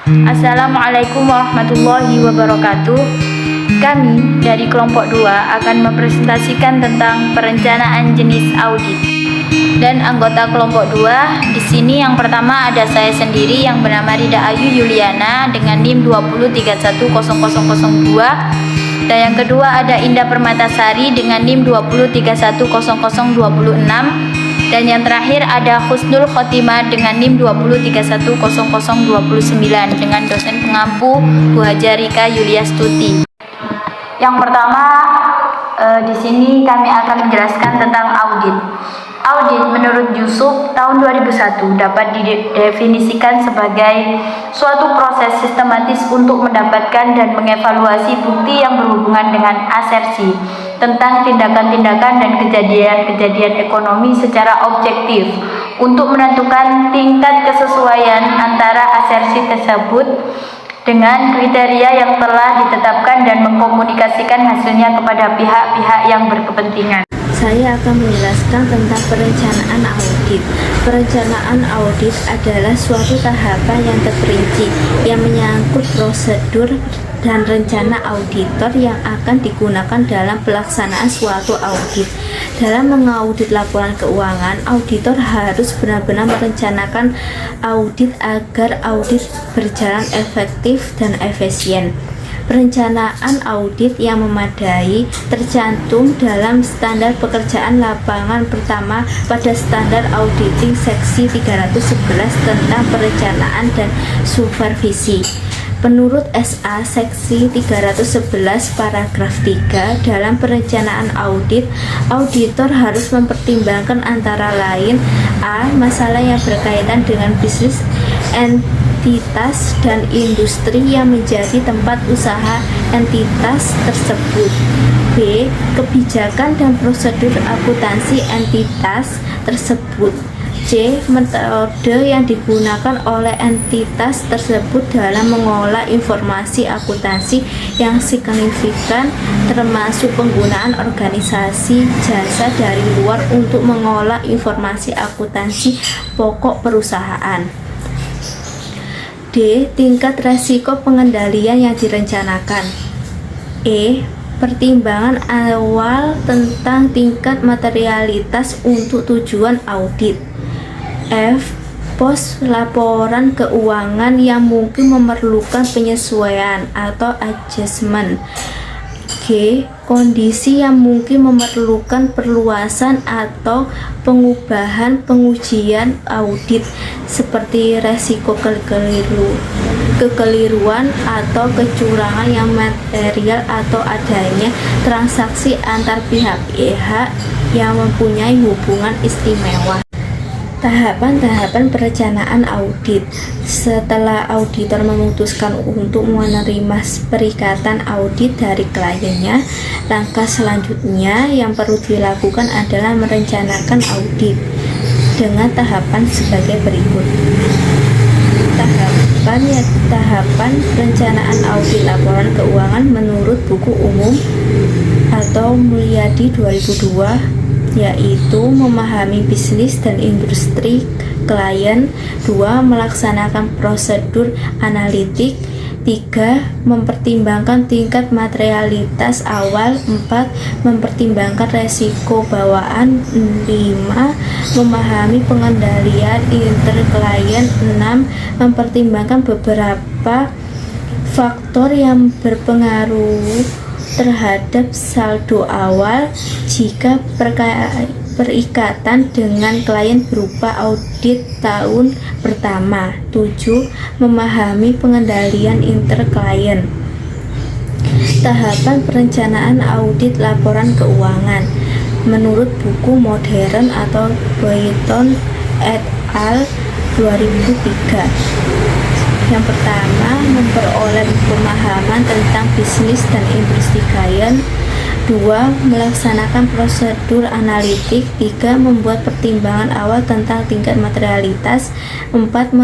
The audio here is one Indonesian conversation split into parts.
Assalamualaikum warahmatullahi wabarakatuh. Kami dari kelompok 2 akan mempresentasikan tentang perencanaan jenis audit. Dan anggota kelompok 2 di sini yang pertama ada saya sendiri yang bernama Rida Ayu Yuliana dengan NIM 203100002. Dan yang kedua ada Indah Permatasari dengan NIM 203100026. Dan yang terakhir ada Husnul Khotimah dengan NIM 203100029 dengan dosen pengampu Bu Haja Rika Yuliastuti. Yang pertama di sini kami akan menjelaskan tentang audit. Audit menurut Yusuf tahun 2001 dapat didefinisikan sebagai suatu proses sistematis untuk mendapatkan dan mengevaluasi bukti yang berhubungan dengan asersi tentang tindakan-tindakan dan kejadian-kejadian ekonomi secara objektif untuk menentukan tingkat kesesuaian antara asersi tersebut dengan kriteria yang telah ditetapkan dan mengkomunikasikan hasilnya kepada pihak-pihak yang berkepentingan. Saya akan menjelaskan tentang perencanaan audit. Perencanaan audit adalah suatu tahapan yang terperinci yang menyangkut prosedur dan rencana auditor yang akan digunakan dalam pelaksanaan suatu audit. Dalam mengaudit laporan keuangan, auditor harus benar-benar merencanakan audit agar audit berjalan efektif dan efisien. Perencanaan audit yang memadai tercantum dalam standar pekerjaan lapangan pertama pada standar auditing seksi 311 tentang perencanaan dan supervisi. Menurut SA seksi 311 paragraf 3 dalam perencanaan audit, auditor harus mempertimbangkan antara lain A. Masalah yang berkaitan dengan bisnis entitas dan industri yang menjadi tempat usaha entitas tersebut. B. Kebijakan dan prosedur akuntansi entitas tersebut. C. Metode yang digunakan oleh entitas tersebut dalam mengolah informasi akuntansi yang signifikan, termasuk penggunaan organisasi jasa dari luar untuk mengolah informasi akuntansi pokok perusahaan. D. Tingkat resiko pengendalian yang direncanakan. E. Pertimbangan awal tentang tingkat materialitas untuk tujuan audit. F. Pos laporan keuangan yang mungkin memerlukan penyesuaian atau adjustment. G. Kondisi yang mungkin memerlukan perluasan atau pengubahan pengujian audit seperti resiko kekeliruan atau kecurangan yang material atau adanya transaksi antar pihak yang mempunyai hubungan istimewa. Tahapan-tahapan perencanaan audit. Setelah auditor memutuskan untuk menerima perikatan audit dari kliennya, langkah selanjutnya yang perlu dilakukan adalah merencanakan audit dengan tahapan sebagai berikut. Tahapan perencanaan audit laporan keuangan menurut buku umum atau Mulyadi 2002, yaitu memahami bisnis dan industri klien. 2. Melaksanakan prosedur analitik. 3. Mempertimbangkan tingkat materialitas awal. 4. Mempertimbangkan resiko bawaan. 5. Memahami pengendalian interklien. 6. Mempertimbangkan beberapa faktor yang berpengaruh terhadap saldo awal jika perikatan dengan klien berupa audit tahun pertama. 7. Memahami pengendalian interklien. Tahapan perencanaan audit laporan keuangan menurut buku modern atau Boyton et al. 2003. Yang pertama, memperoleh pemahaman tentang bisnis dan industri klien. 2. Melaksanakan prosedur analitik. 3. Membuat pertimbangan awal tentang tingkat materialitas. 4.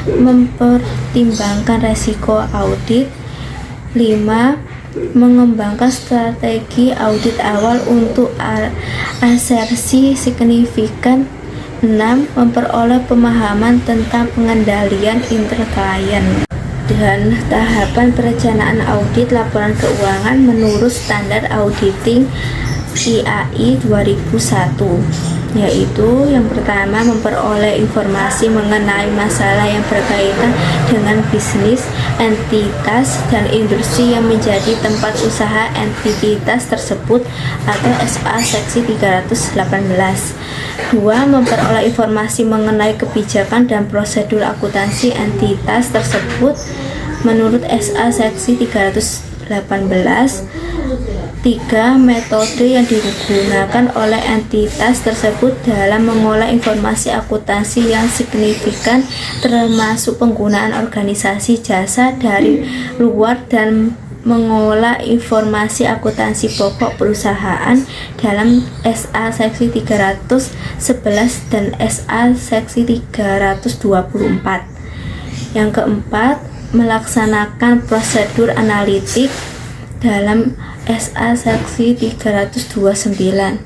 Mempertimbangkan resiko audit. 5. Mengembangkan strategi audit awal untuk asersi signifikan. 6. Memperoleh pemahaman tentang pengendalian interklien. dan tahapan perencanaan audit laporan keuangan menurut standar auditing IAI 2001, yaitu yang pertama memperoleh informasi mengenai masalah yang berkaitan dengan bisnis, entitas, dan industri yang menjadi tempat usaha entitas tersebut atau SA seksi 318. 2. Memperoleh informasi mengenai kebijakan dan prosedur akuntansi entitas tersebut menurut SA seksi 318. 3. Metode yang digunakan oleh entitas tersebut dalam mengolah informasi akuntansi yang signifikan, termasuk penggunaan organisasi jasa dari luar dan mengolah informasi akuntansi pokok perusahaan dalam SA seksi 311 dan SA seksi 324. Yang keempat, melaksanakan prosedur analitik dalam SA seksi 329.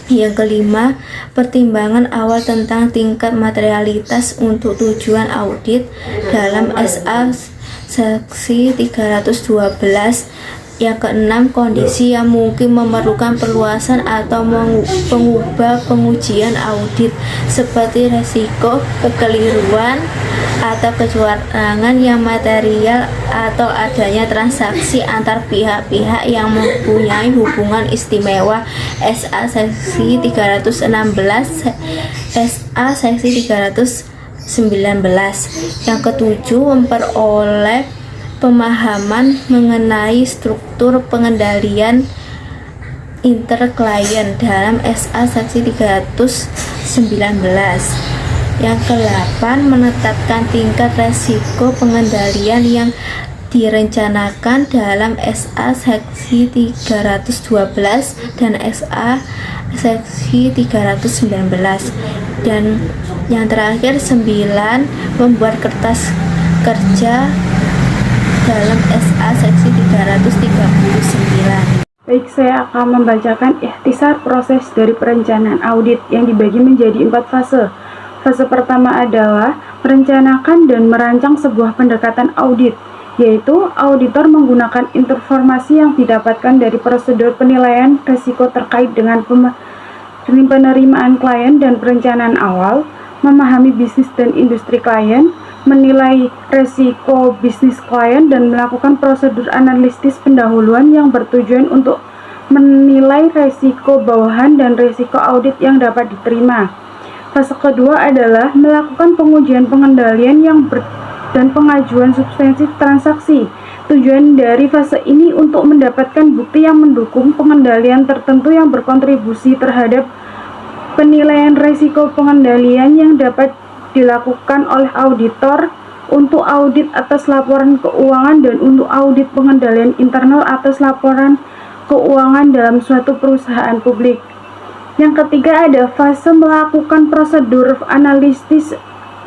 Yang kelima, pertimbangan awal tentang tingkat materialitas untuk tujuan audit dalam SA seksi 312. Yang keenam, kondisi yang mungkin memerlukan perluasan atau mengubah pengujian audit seperti resiko, kekeliruan, atau kecurangan yang material atau adanya transaksi antar pihak-pihak yang mempunyai hubungan istimewa SA seksi 316, SA seksi 319. Yang ketujuh, memperoleh pemahaman mengenai struktur pengendalian interklien dalam SA seksi 319. Yang ke-8, menetapkan tingkat resiko pengendalian yang direncanakan dalam SA seksi 312 dan SA seksi 319. Dan yang terakhir 9, membuat kertas kerja dalam SA seksi 339. Baik, saya akan membacakan ikhtisar proses dari perencanaan audit yang dibagi menjadi 4 fase. Fase pertama adalah merencanakan dan merancang sebuah pendekatan audit, yaitu auditor menggunakan informasi yang didapatkan dari prosedur penilaian risiko terkait dengan penerimaan klien dan perencanaan awal, memahami bisnis dan industri klien, menilai risiko bisnis klien, dan melakukan prosedur analisis pendahuluan yang bertujuan untuk menilai risiko bawahan dan risiko audit yang dapat diterima. Fase kedua adalah melakukan pengujian pengendalian dan pengajuan substansi transaksi. Tujuan dari fase ini untuk mendapatkan bukti yang mendukung pengendalian tertentu yang berkontribusi terhadap penilaian risiko pengendalian yang dapat dilakukan oleh auditor untuk audit atas laporan keuangan dan untuk audit pengendalian internal atas laporan keuangan dalam suatu perusahaan publik. Yang ketiga ada fase melakukan prosedur analisis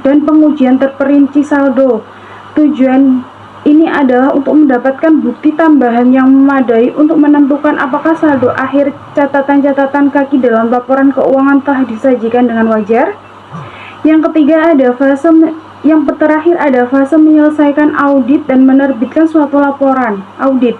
dan pengujian terperinci saldo. Tujuan ini adalah untuk mendapatkan bukti tambahan yang memadai untuk menentukan apakah saldo akhir catatan-catatan kaki dalam laporan keuangan telah disajikan dengan wajar. Yang ketiga ada terakhir ada fase menyelesaikan audit dan menerbitkan suatu laporan audit.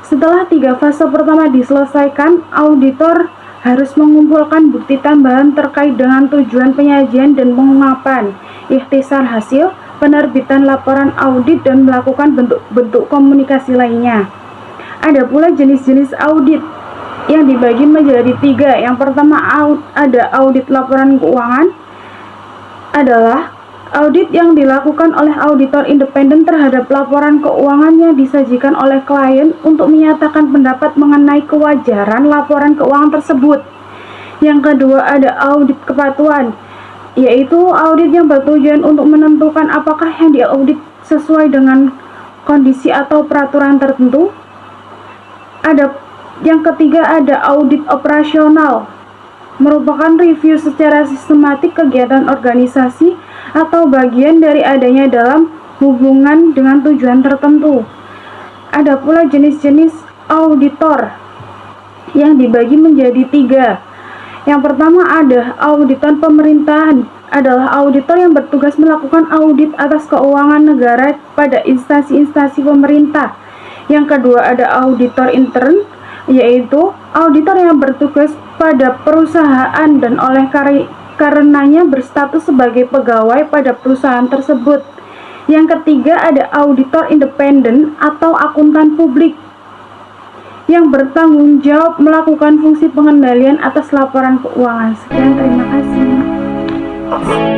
Setelah 3 fase pertama diselesaikan, auditor harus mengumpulkan bukti tambahan terkait dengan tujuan penyajian dan pengungkapan, ikhtisar hasil, penerbitan laporan audit, dan melakukan bentuk-bentuk komunikasi lainnya. Ada pula jenis-jenis audit yang dibagi menjadi 3. Yang pertama ada audit laporan keuangan, adalah audit yang dilakukan oleh auditor independen terhadap laporan keuangan yang disajikan oleh klien untuk menyatakan pendapat mengenai kewajaran laporan keuangan tersebut. Yang kedua ada audit kepatuhan, yaitu audit yang bertujuan untuk menentukan apakah yang diaudit sesuai dengan kondisi atau peraturan tertentu. Yang ketiga ada audit operasional, merupakan review secara sistematik kegiatan organisasi atau bagian dari adanya dalam hubungan dengan tujuan tertentu. Ada pula jenis-jenis auditor yang dibagi menjadi 3. Yang pertama ada auditor pemerintahan, adalah auditor yang bertugas melakukan audit atas keuangan negara pada instansi-instansi pemerintah. Yang kedua ada auditor intern, yaitu auditor yang bertugas pada perusahaan dan oleh karenanya berstatus sebagai pegawai pada perusahaan tersebut. Yang ketiga ada auditor independen atau akuntan publik yang bertanggung jawab melakukan fungsi pengendalian atas laporan keuangan. Sekian, terima kasih.